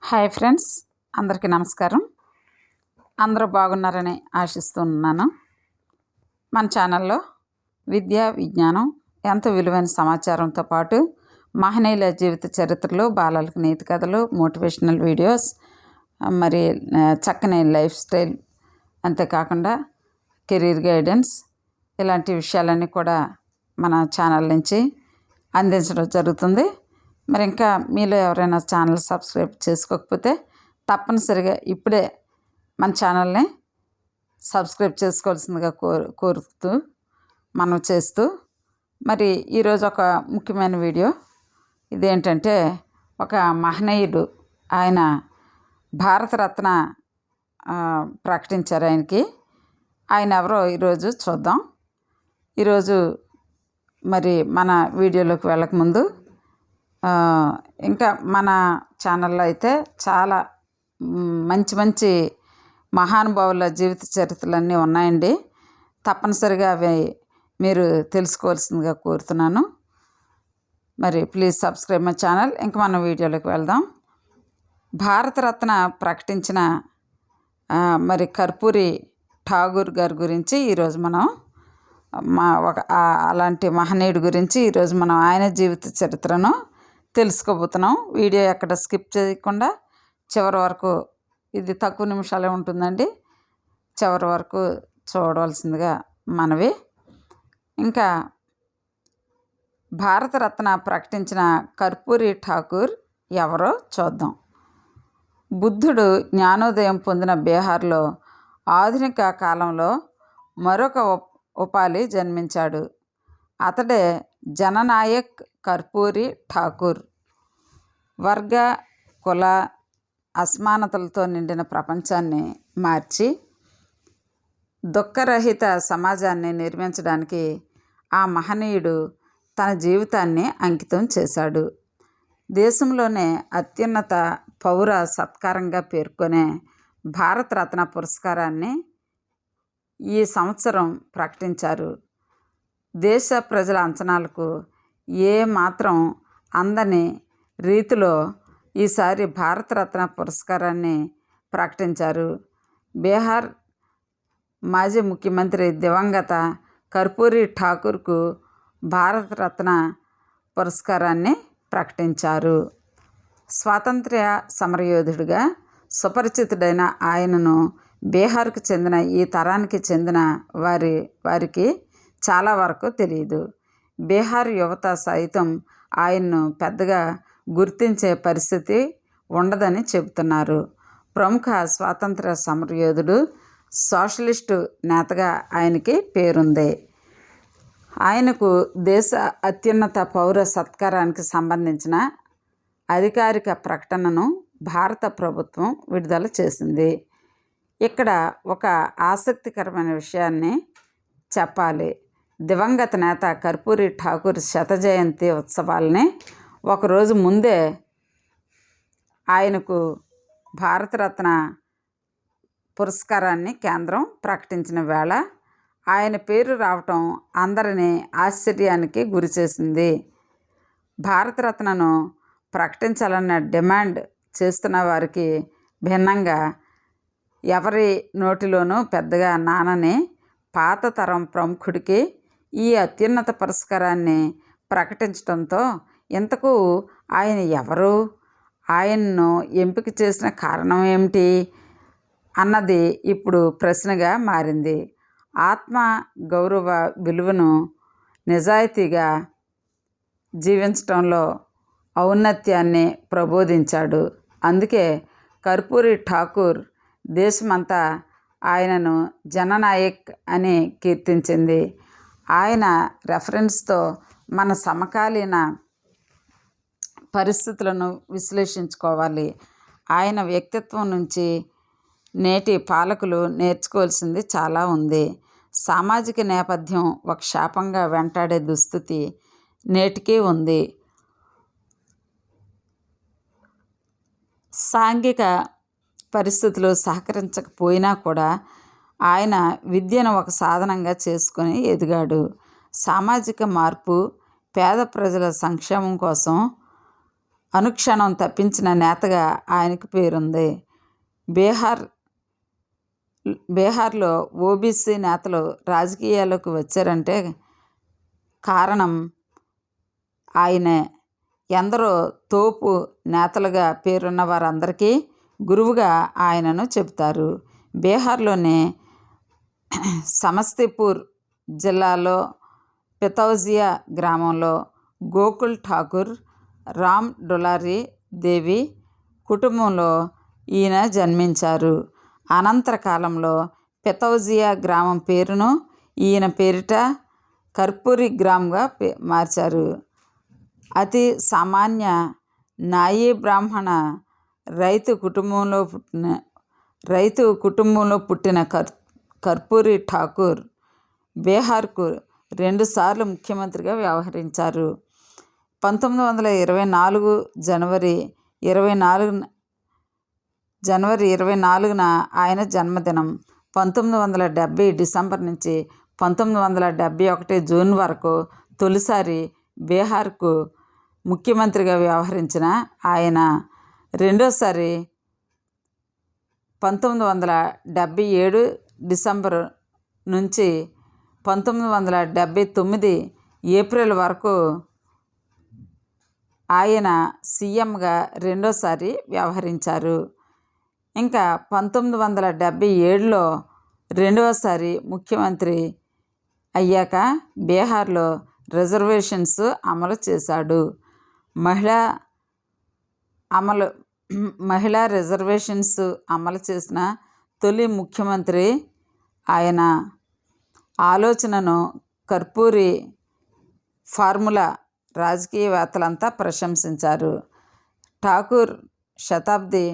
Hi friends, అందరికీ నమస్కారం. అందరూ బాగున్నారని ఆశిస్తున్నాను. మన ఛానల్లో విద్య, విజ్ఞానం, ఎంతో విలువైన సమాచారంతో పాటు మహనీయుల జీవిత చరిత్రలు, బాలలకు నీతి కథలు, మోటివేషనల్ వీడియోస్, మరి చక్కని లైఫ్ స్టైల్, అంతేకాకుండా కెరీర్ గైడెన్స్, ఇలాంటి విషయాలన్నీ కూడా మన ఛానల్ నుంచి అందించడం జరుగుతుంది. మరి ఇంకా మీలో ఎవరైనా ఛానల్ సబ్స్క్రైబ్ చేసుకోకపోతే తప్పనిసరిగా ఇప్పుడే మన ఛానల్ని సబ్స్క్రైబ్ చేసుకోవాల్సిందిగా కోరుతూ మనం చేస్తూ, మరి ఈరోజు ఒక ముఖ్యమైన వీడియో. ఇదేంటంటే, ఒక మహనీయుడు, ఆయన భారతరత్న ప్రకటించారు. ఆయన ఎవరో ఈరోజు చూద్దాం. ఈరోజు మరి మన వీడియోలోకి వెళ్ళకముందు ఇంకా మన ఛానల్లో అయితే చాలా మంచి మంచి మహానుభావుల జీవిత చరిత్రలన్నీ ఉన్నాయండి. తప్పనిసరిగా అవి మీరు తెలుసుకోవాల్సిందిగా కోరుతున్నాను. మరి ప్లీజ్ సబ్స్క్రైబ్ మై ఛానల్. ఇంకా మన వీడియోలోకి వెళ్దాం. భారతరత్న ప్రకటించిన మరి కర్పూరి ఠాగూర్ గారి గురించి ఈరోజు మనం అలాంటి మహనీయుడి గురించి ఈరోజు మనం ఆయన జీవిత చరిత్రను తెలుసుకోబోతున్నాం. వీడియో ఎక్కడ స్కిప్ చేయకుండా చివరి వరకు, ఇది తక్కువ నిమిషాలే ఉంటుందండి, చివరి వరకు చూడవలసిందిగా మనవి. ఇంకా భారతరత్న ప్రకటించిన కర్పూరి ఠాకూర్ ఎవరో చూద్దాం. బుద్ధుడు జ్ఞానోదయం పొందిన బీహార్లో ఆధునిక కాలంలో మరొక ఉపాలి జన్మించాడు. అతడే జననాయక్ కర్పూరి ఠాకూర్. వర్గ, కుల అసమానతలతో నిండిన ప్రపంచాన్ని మార్చి దుఃఖరహిత సమాజాన్ని నిర్మించడానికి ఆ మహనీయుడు తన జీవితాన్ని అంకితం చేశాడు. దేశంలోనే అత్యున్నత పౌర సత్కారంగా పేర్కొనే భారతరత్న పురస్కారాన్ని ఈ సంవత్సరం ప్రకటించారు. దేశ ప్రజల అంచనాలకు ఏ మాత్రం అందని రీతిలో ఈసారి భారతరత్న పురస్కారాన్ని ప్రకటించారు. బీహార్ మాజీ ముఖ్యమంత్రి దివంగత కర్పూరి ఠాకూర్కు భారతరత్న పురస్కారాన్ని ప్రకటించారు. స్వాతంత్ర్య సమరయోధుడిగా సుపరిచితుడైన ఆయనను బీహార్కు చెందిన ఈ తరానికి చెందిన వారికి చాలా వరకు తెలియదు. బీహార్ యువత సైతం ఆయన్ను పెద్దగా గుర్తించే పరిస్థితి ఉండదని చెబుతున్నారు. ప్రముఖ స్వాతంత్ర సమరయోధుడు, సోషలిస్టు నేతగా ఆయనకి పేరుంది. ఆయనకు దేశ అత్యున్నత పౌర సత్కారానికి సంబంధించిన అధికారిక ప్రకటనను భారత ప్రభుత్వం విడుదల చేసింది. ఇక్కడ ఒక ఆసక్తికరమైన విషయాన్ని చెప్పాలి. దివంగత నేత కర్పూరి ఠాకూర్ శత జయంతి ఉత్సవాలని ఒకరోజు ముందే ఆయనకు భారతరత్న పురస్కారాన్ని కేంద్రం ప్రకటించిన వేళ ఆయన పేరు రావటం అందరినీ ఆశ్చర్యానికి గురిచేసింది. భారతరత్నను ప్రకటించాలన్న డిమాండ్ చేస్తున్న వారికి భిన్నంగా ఎవరి నోటిలోనూ పెద్దగా నానని పాత తరం ప్రముఖుడికి ఈ అత్యున్నత పురస్కారాన్ని ప్రకటించడంతో ఇంతకు ఆయన ఎవరు, ఆయన్ను ఎంపిక చేసిన కారణం ఏమిటి అన్నది ఇప్పుడు ప్రశ్నగా మారింది. ఆత్మ గౌరవ విలువను, నిజాయితీగా జీవించడంలో ఔన్నత్యాన్ని ప్రబోధించాడు. అందుకే కర్పూరి ఠాకూర్ దేశమంతా ఆయనను జననాయక్ అని కీర్తించింది. ఆయన రెఫరెన్స్తో మన సమకాలీన పరిస్థితులను విశ్లేషించుకోవాలి. ఆయన వ్యక్తిత్వం నుంచి నేటి పాలకులు నేర్చుకోవాల్సింది చాలా ఉంది. సామాజిక నేపథ్యం ఒక శాపంగా వెంటాడే దుస్థితి నేటికీ ఉంది. సాంఘిక పరిస్థితులు సహకరించకపోయినా కూడా ఆయన విద్యను ఒక సాధనంగా చేసుకొని ఎదిగాడు. సామాజిక మార్పు, పేద ప్రజల సంక్షేమం కోసం అనుక్షణం తప్పించిన నేతగా ఆయనకు పేరుంది. బీహార్లో ఓబీసీ నేతలు రాజకీయాల్లోకి వచ్చారంటే కారణం ఆయనే. ఎందరో తోపు నేతలుగా పేరున్న వారందరికీ గురువుగా ఆయనను చెబుతారు. బీహార్లోని సమస్తీపూర్ జిల్లాలో పితౌజియా గ్రామంలో గోకుల్ ఠాకూర్, రామ్ డులారీ దేవి కుటుంబంలో ఈయన జన్మించారు. అనంతర కాలంలో పితౌజియా గ్రామం పేరును ఈయన పేరిట కర్పూరి గ్రామ్గా మార్చారు. అతి సామాన్య నాయీ బ్రాహ్మణ రైతు కుటుంబంలో పుట్టిన కర్పూరి ఠాకూర్ బీహార్కు 2 సార్లు ముఖ్యమంత్రిగా వ్యవహరించారు. 1924 జనవరి 24న ఆయన జన్మదినం. 1970 డిసెంబర్ నుంచి 1971 జూన్ వరకు తొలిసారి బీహార్కు ముఖ్యమంత్రిగా వ్యవహరించిన ఆయన రెండోసారి 1977 డిసెంబర్ నుంచి 1979 ఏప్రిల్ వరకు ఆయన సీఎంగా రెండోసారి వ్యవహరించారు. ఇంకా 1977లో రెండవసారి ముఖ్యమంత్రి అయ్యాక బీహార్లో రిజర్వేషన్స్ అమలు చేశాడు. మహిళా రిజర్వేషన్స్ అమలు చేసిన తొలి ముఖ్యమంత్రి ఆయన. ఆలోచనను కర్పూరి ఫార్ములా రాజకీయవేత్తలంతా ప్రశంసించారు. ఠాకూర్ శతాబ్ది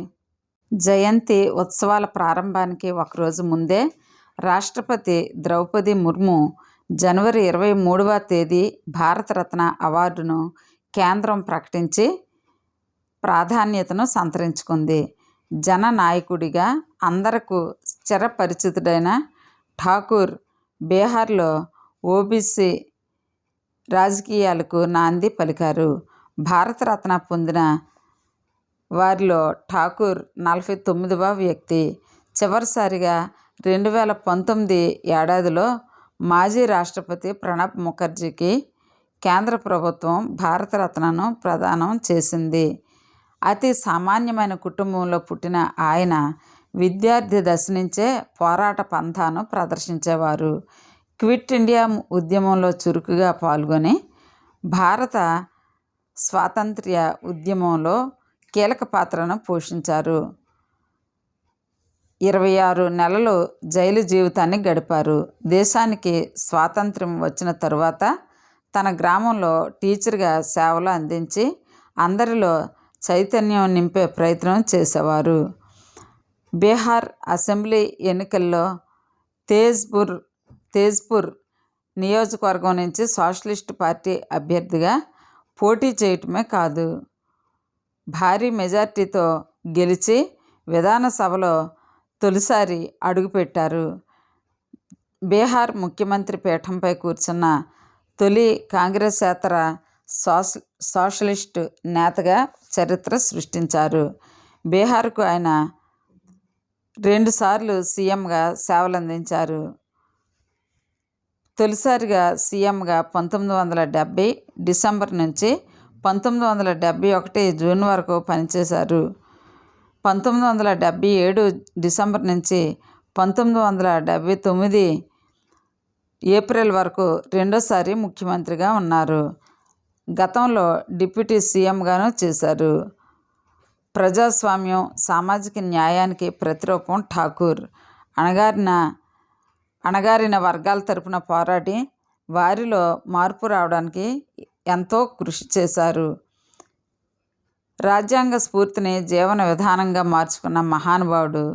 జయంతి ఉత్సవాల ప్రారంభానికి ఒకరోజు ముందే రాష్ట్రపతి ద్రౌపది ముర్ము జనవరి 23వ తేదీ భారతరత్న అవార్డును కేంద్రం ప్రకటించి ప్రాధాన్యతను సంతరించుకుంది. జననాయకుడిగా అందరకు చిరపరిచితుడైన ఠాకూర్ బీహార్లో ఓబీసీ రాజకీయాలకు నాంది పలికారు. భారతరత్న పొందిన వారిలో ఠాకూర్ 49వ వ్యక్తి. చివరిసారిగా 2019 ఏడాదిలో మాజీ రాష్ట్రపతి ప్రణబ్ ముఖర్జీకి కేంద్ర ప్రభుత్వం భారతరత్నను ప్రదానం చేసింది. అతి సామాన్యమైన కుటుంబంలో పుట్టిన ఆయన విద్యార్థి దశ నుంచే పోరాట పంథాను ప్రదర్శించేవారు. క్విట్ ఇండియా ఉద్యమంలో చురుకుగా పాల్గొని భారత స్వాతంత్ర్య ఉద్యమంలో కీలక పాత్రను పోషించారు. 26 నెలలు జైలు జీవితాన్ని గడిపారు. దేశానికి స్వాతంత్ర్యం వచ్చిన తరువాత తన గ్రామంలో టీచర్గా సేవలు అందించి అందరిలో చైతన్యం నింపే ప్రయత్నం చేసేవారు. బీహార్ అసెంబ్లీ ఎన్నికల్లో తేజ్పూర్ నియోజకవర్గం నుంచి సోషలిస్టు పార్టీ అభ్యర్థిగా పోటీ చేయటమే కాదు, భారీ మెజార్టీతో గెలిచి విధానసభలో తొలిసారి అడుగుపెట్టారు. బీహార్ ముఖ్యమంత్రి పీఠంపై కూర్చున్న తొలి కాంగ్రెసేతర సోషలిస్టు నేతగా చరిత్ర సృష్టించారు. బీహార్కు ఆయన 2 సార్లు సీఎంగా సేవలందించారు. తొలిసారిగా సీఎంగా 1970 డిసెంబర్ నుంచి 1971 జూన్ వరకు పనిచేశారు. 1977 డిసెంబర్ నుంచి 1979 ఏప్రిల్ వరకు రెండోసారి ముఖ్యమంత్రిగా ఉన్నారు. గతంలో డిప్యూటీ సీఎంగాను చేశారు. ప్రజాస్వామ్యం, సామాజిక న్యాయానికి ప్రతిరూపం ఠాకూర్. అణగారిన వర్గాల తరపున పోరాడి వారిలో మార్పు రావడానికి ఎంతో కృషి చేశారు. రాజ్యాంగ స్ఫూర్తిని జీవన విధానంగా మార్చుకున్న మహానుభావుడు.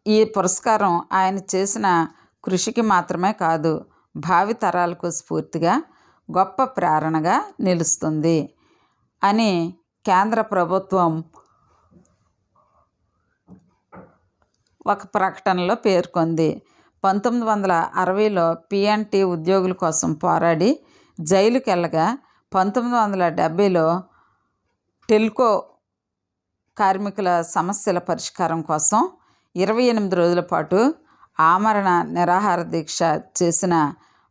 ఈ పురస్కారం ఆయన చేసిన కృషికి మాత్రమే కాదు, భావి తరాలకు స్ఫూర్తిగా, గొప్ప ప్రేరణగా నిలుస్తుంది అని కేంద్ర ప్రభుత్వం ఒక ప్రకటనలో పేర్కొంది. 1960లో PNT ఉద్యోగుల కోసం పోరాడి జైలుకెళ్ళగా 1970లో టెల్కో కార్మికుల సమస్యల పరిష్కారం కోసం 28 రోజుల పాటు ఆమరణ నిరాహార దీక్ష చేసిన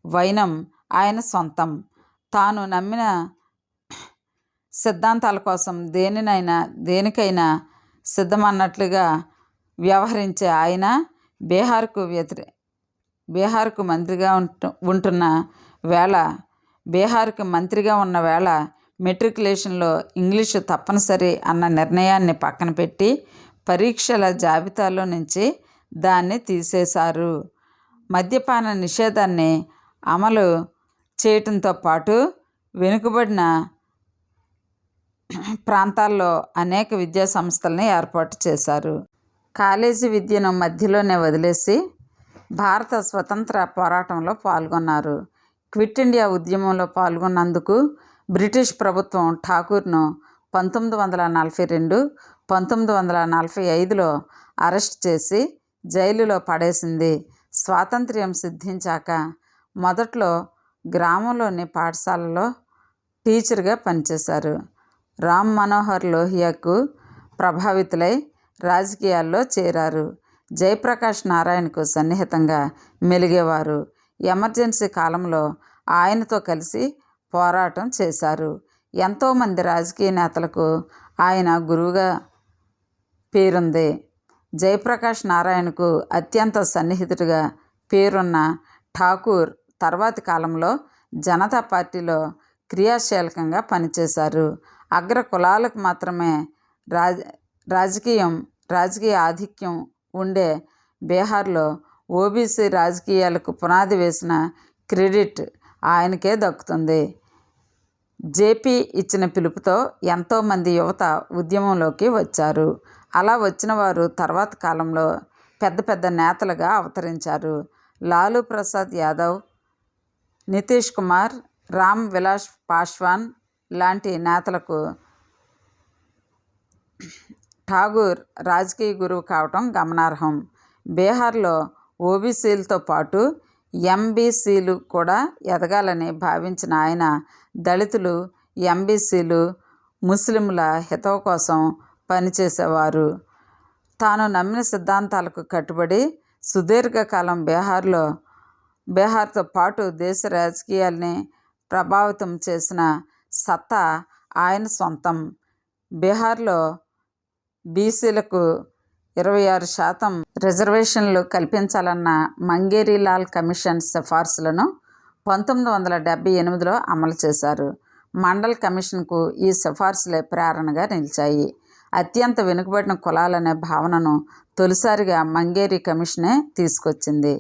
వైనం ఆయన సొంతం. తాను నమ్మిన సిద్ధాంతాల కోసం దేనికైనా సిద్ధమన్నట్లుగా వ్యవహరించే ఆయన బీహార్కు మంత్రిగా ఉన్న వేళ మెట్రికులేషన్లో ఇంగ్లీషు తప్పనిసరి అన్న నిర్ణయాన్ని పక్కన పెట్టి పరీక్షల జాబితాలో నుంచి దాన్ని తీసేశారు. మద్యపాన నిషేధాన్ని అమలు చేయటంతో పాటు వెనుకబడిన ప్రాంతాల్లో అనేక విద్యా సంస్థల్ని ఏర్పాటు చేశారు. కాలేజీ విద్యను మధ్యలోనే వదిలేసి భారత స్వతంత్ర పోరాటంలో పాల్గొన్నారు. క్విట్ ఇండియా ఉద్యమంలో పాల్గొన్నందుకు బ్రిటిష్ ప్రభుత్వం ఠాకూర్ను 1942, 1945లో అరెస్ట్ చేసి జైలులో పడేసింది. స్వాతంత్ర్యం సిద్ధించాక మొదట్లో గ్రామంలోని పాఠశాలలో టీచర్గా పనిచేశారు. రామ్ మనోహర్ లోహియాకు ప్రభావితులై రాజకీయాల్లో చేరారు. జయప్రకాష్ నారాయణకు సన్నిహితంగా మెలిగేవారు. ఎమర్జెన్సీ కాలంలో ఆయనతో కలిసి పోరాటం చేశారు. ఎంతోమంది రాజకీయ నేతలకు ఆయన గురువుగా పేరుంది. జయప్రకాష్ నారాయణకు అత్యంత సన్నిహితుడిగా పేరున్న ఠాకూర్ తర్వాతి కాలంలో జనతా పార్టీలో క్రియాశీలకంగా పనిచేశారు. అగ్ర కులాలకు మాత్రమే రాజకీయ ఆధిక్యం ఉండే బీహార్లో ఓబీసీ రాజకీయాలకు పునాది వేసిన క్రెడిట్ ఆయనకే దక్కుతుంది. జేపీ ఇచ్చిన పిలుపుతో ఎంతోమంది యువత ఉద్యమంలోకి వచ్చారు. అలా వచ్చిన వారు తర్వాత కాలంలో పెద్ద పెద్ద నేతలుగా అవతరించారు. లాలూ ప్రసాద్ యాదవ్, నితీష్ కుమార్, రామ్ విలాస్ పాస్వాన్ లాంటి నేతలకు ఠాగూర్ రాజకీయ గురువు కావటం గమనార్హం. బీహార్లో ఓబీసీలతో పాటు ఎంబీసీలు కూడా ఎదగాలని భావించిన ఆయన దళితులు, ఎంబీసీలు, ముస్లింల హితవు కోసం పనిచేసేవారు. తాను నమ్మిన సిద్ధాంతాలకు కట్టుబడి సుదీర్ఘకాలం బీహార్తో పాటు దేశ రాజకీయాల్ని ప్రభావితం చేసిన సత్తా ఆయన సొంతం. బీహార్లో బీసీలకు 26% రిజర్వేషన్లు కల్పించాలన్న మంగేరీలాల్ కమిషన్ సిఫార్సులను 1978లో అమలు చేశారు. మండల్ కమిషన్కు ఈ సిఫార్సులే ప్రేరణగా నిలిచాయి. అత్యంత వెనుకబడిన కులాలనే భావనను తొలిసారిగా మంగేరీ కమిషనే తీసుకొచ్చింది.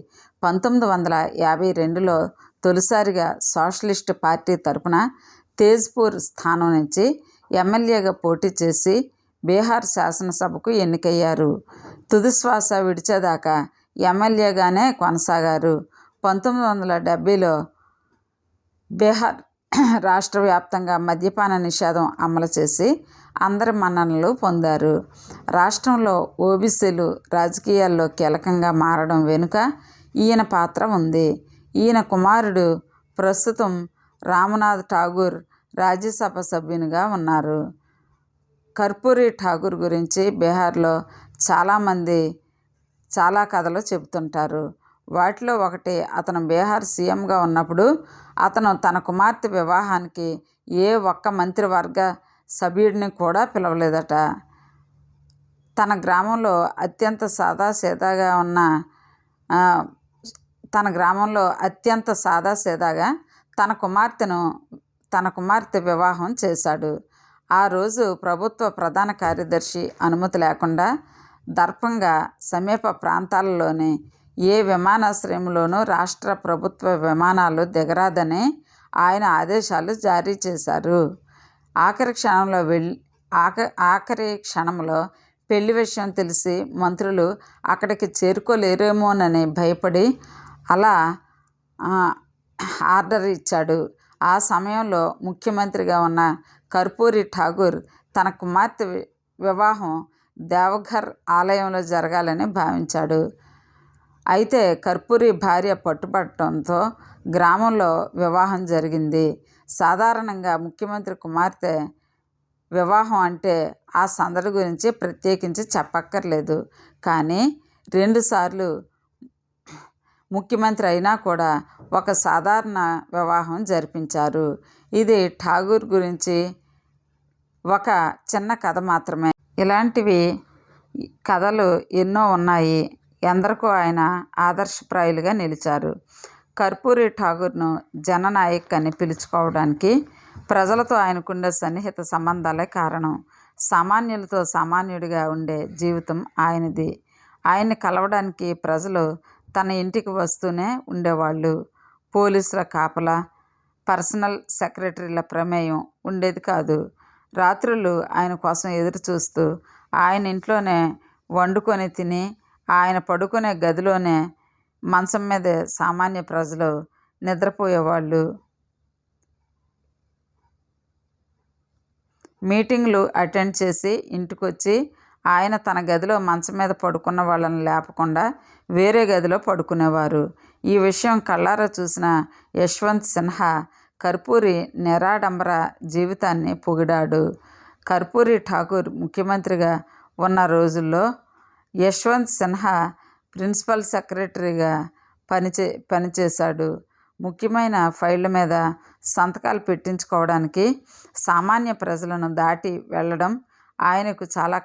1952లో తొలిసారిగా సోషలిస్టు పార్టీ తరపున తేజ్పూర్ స్థానం నుంచి ఎమ్మెల్యేగా పోటీ చేసి బీహార్ శాసనసభకు ఎన్నికయ్యారు. తుదిశ్వాస విడిచేదాకా ఎమ్మెల్యేగానే కొనసాగారు. 1970లో బీహార్ రాష్ట్ర వ్యాప్తంగా మద్యపాన నిషేధం అమలు చేసి అందరి మన్ననలు పొందారు. రాష్ట్రంలో ఓబీసీలు రాజకీయాల్లో కీలకంగా మారడం వెనుక ఈయన పాత్ర ఉంది. ఈయన కుమారుడు ప్రస్తుతం రామ్నాథ్ ఠాగూర్ రాజ్యసభ సభ్యునిగా ఉన్నారు. కర్పూరి ఠాగూర్ గురించి బీహార్లో చాలామంది చాలా కథలు చెబుతుంటారు. వాటిలో ఒకటి, అతను బీహార్ సీఎంగా ఉన్నప్పుడు అతను తన కుమార్తె వివాహానికి ఏ ఒక్క మంత్రివర్గ సభ్యుడిని కూడా పిలవలేదట. తన గ్రామంలో అత్యంత సాదాసీదాగా తన కుమార్తె వివాహం చేశాడు. ఆ రోజు ప్రభుత్వ ప్రధాన కార్యదర్శి అనుమతి లేకుండా దర్పంగా సమీప ప్రాంతాలలోని ఏ విమానాశ్రయంలోనూ రాష్ట్ర ప్రభుత్వ విమానాలు దిగరాదని ఆయన ఆదేశాలు జారీ చేశారు. ఆఖరి క్షణంలో పెళ్లి విషయం తెలిసి మంత్రులు అక్కడికి చేరుకోలేరేమోనని భయపడి అలా ఆర్డర్ ఇచ్చాడు. ఆ సమయంలో ముఖ్యమంత్రిగా ఉన్న కర్పూరి ఠాగూర్ తన కుమార్తె వివాహం దేవఘర్ ఆలయంలో జరగాలని భావించాడు. అయితే కర్పూరి భార్య పట్టుబట్టడంతో గ్రామంలో వివాహం జరిగింది. సాధారణంగా ముఖ్యమంత్రి కుమార్తె వివాహం అంటే ఆ సందడి గురించి ప్రత్యేకించి చెప్పక్కర్లేదు. కానీ 2 సార్లు ముఖ్యమంత్రి అయినా కూడా ఒక సాధారణ వివాహం జరిపించారు. ఇది ఠాగూర్ గురించి ఒక చిన్న కథ మాత్రమే. ఇలాంటివి కథలు ఎన్నో ఉన్నాయి. ఎందరికో ఆయన ఆదర్శప్రాయులుగా నిలిచారు. కర్పూరి ఠాగూర్ను జననాయక్ అని పిలుచుకోవడానికి ప్రజలతో ఆయనకుండే సన్నిహిత సంబంధాలే కారణం. సామాన్యులతో సామాన్యుడిగా ఉండే జీవితం ఆయనది. ఆయన్ని కలవడానికి ప్రజలు తన ఇంటికి వస్తూనే ఉండేవాళ్ళు. పోలీసుల కాపలా, పర్సనల్ సెక్రటరీల ప్రమేయం ఉండేది కాదు. రాత్రులు ఆయన కోసం ఎదురు చూస్తూ ఆయన ఇంట్లోనే వండుకొని తిని, ఆయన పడుకునే గదిలోనే మంచం మీదే సామాన్య ప్రజలు నిద్రపోయేవాళ్ళు. మీటింగ్లు అటెండ్ చేసి ఇంటికొచ్చి ఆయన తన గదిలో మంచం మీద పడుకున్న వాళ్ళని లేపకుండా వేరే గదిలో పడుకునేవారు. ఈ విషయం కళ్ళారా చూసిన యశ్వంత్ సిన్హా కర్పూరి నిరాడంబర జీవితాన్ని పొగిడాడు. కర్పూరి ఠాకూర్ ముఖ్యమంత్రిగా ఉన్న రోజుల్లో యశ్వంత్ సిన్హా ప్రిన్సిపల్ సెక్రటరీగా పనిచేశాడు. ముఖ్యమైన ఫైళ్ళ మీద సంతకాలు పెట్టించుకోవడానికి సామాన్య ప్రజలను దాటి వెళ్ళడం ఆయనకు చాలా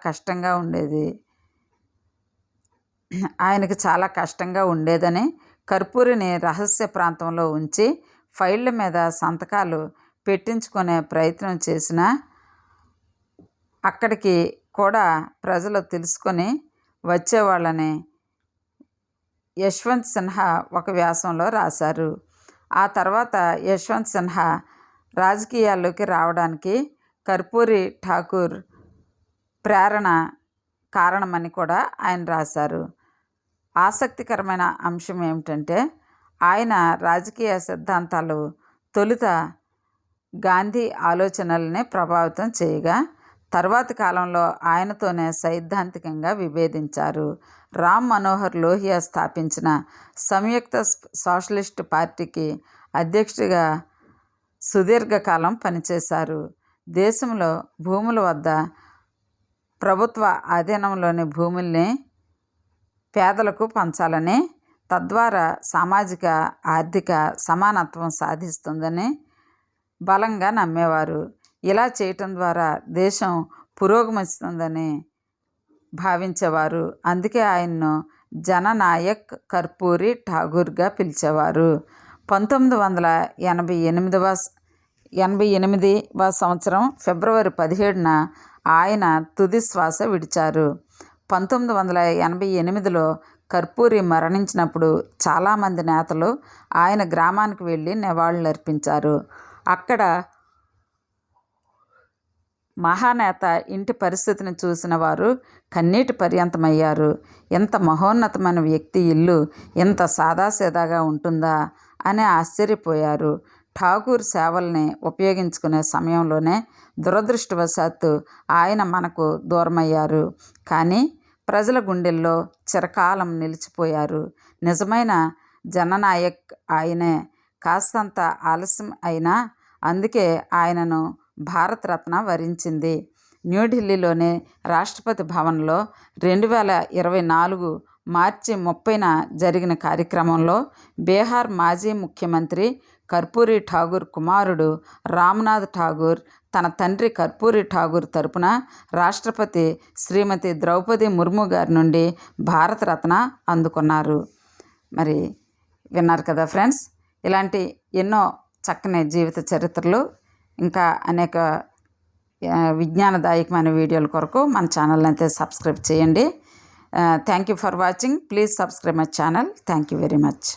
కష్టంగా ఉండేదని కర్పూరిని రహస్య ప్రాంతంలో ఉంచి ఫైళ్ళ మీద సంతకాలు పెట్టించుకునే ప్రయత్నం చేసినా అక్కడికి కూడా ప్రజలు తెలుసుకొని వచ్చేవాళ్ళని యశ్వంత్ సిన్హా ఒక వ్యాసంలో రాశారు. ఆ తర్వాత యశ్వంత్ సిన్హా రాజకీయాల్లోకి రావడానికి కర్పూరి ఠాకూర్ ప్రేరణ కారణమని కూడా ఆయన రాశారు. ఆసక్తికరమైన అంశం ఏమిటంటే ఆయన రాజకీయ సిద్ధాంతాలు తొలుత గాంధీ ఆలోచనల్ని ప్రభావితం చేయగా తర్వాతి కాలంలో ఆయనతోనే సైద్ధాంతికంగా విభేదించారు. రామ్ మనోహర్ లోహియా స్థాపించిన సంయుక్త సోషలిస్టు పార్టీకి అధ్యక్షుడిగా సుదీర్ఘకాలం పనిచేశారు. దేశంలో భూముల వద్ద ప్రభుత్వ ఆధీనంలోని భూముల్ని పేదలకు పంచాలని, తద్వారా సామాజిక ఆర్థిక సమానత్వం సాధిస్తుందని బలంగా నమ్మేవారు. ఇలా చేయటం ద్వారా దేశం పురోగమిస్తుందని భావించేవారు. అందుకే ఆయన్ను జననాయక్ కర్పూరి ఠాగూర్గా పిలిచేవారు. 1988వ సంవత్సరం ఫిబ్రవరి 17న ఆయన తుది శ్వాస విడిచారు. 1988లో కర్పూరి మరణించినప్పుడు చాలామంది నేతలు ఆయన గ్రామానికి వెళ్ళి నివాళులర్పించారు. అక్కడ మహానేత ఇంటి పరిస్థితిని చూసిన వారు కన్నీటి పర్యంతమయ్యారు. ఇంత మహోన్నతమైన వ్యక్తి ఇల్లు ఇంత సాదాసీదాగా ఉంటుందా అని ఆశ్చర్యపోయారు. ఠాగూర్ సేవల్ని ఉపయోగించుకునే సమయంలోనే దురదృష్టవశాత్తు ఆయన మనకు దూరమయ్యారు. కానీ ప్రజల గుండెల్లో చిరకాలం నిలిచిపోయారు. నిజమైన జననాయక్ ఆయనే. కాస్తంత ఆలస్యం అయినా అందుకే ఆయనను భారతరత్న వరించింది. న్యూఢిల్లీలోని రాష్ట్రపతి భవన్లో 2024 మార్చి 30న జరిగిన కార్యక్రమంలో బీహార్ మాజీ ముఖ్యమంత్రి కర్పూరి ఠాగూర్ కుమారుడు రామ్నాథ్ ఠాగూర్ తన తండ్రి కర్పూరి ఠాగూర్ తరపున రాష్ట్రపతి శ్రీమతి ద్రౌపది ముర్ము గారి నుండి భారతరత్న అందుకున్నారు. మరి విన్నారు కదా ఫ్రెండ్స్, ఇలాంటి ఎన్నో చక్కని జీవిత చరిత్రలు ఇంకా అనేక విజ్ఞానదాయకమైన వీడియోల కొరకు మన ఛానల్ని అయితే సబ్స్క్రైబ్ చేయండి. Thank you for watching. Please subscribe my channel. Thank you very much.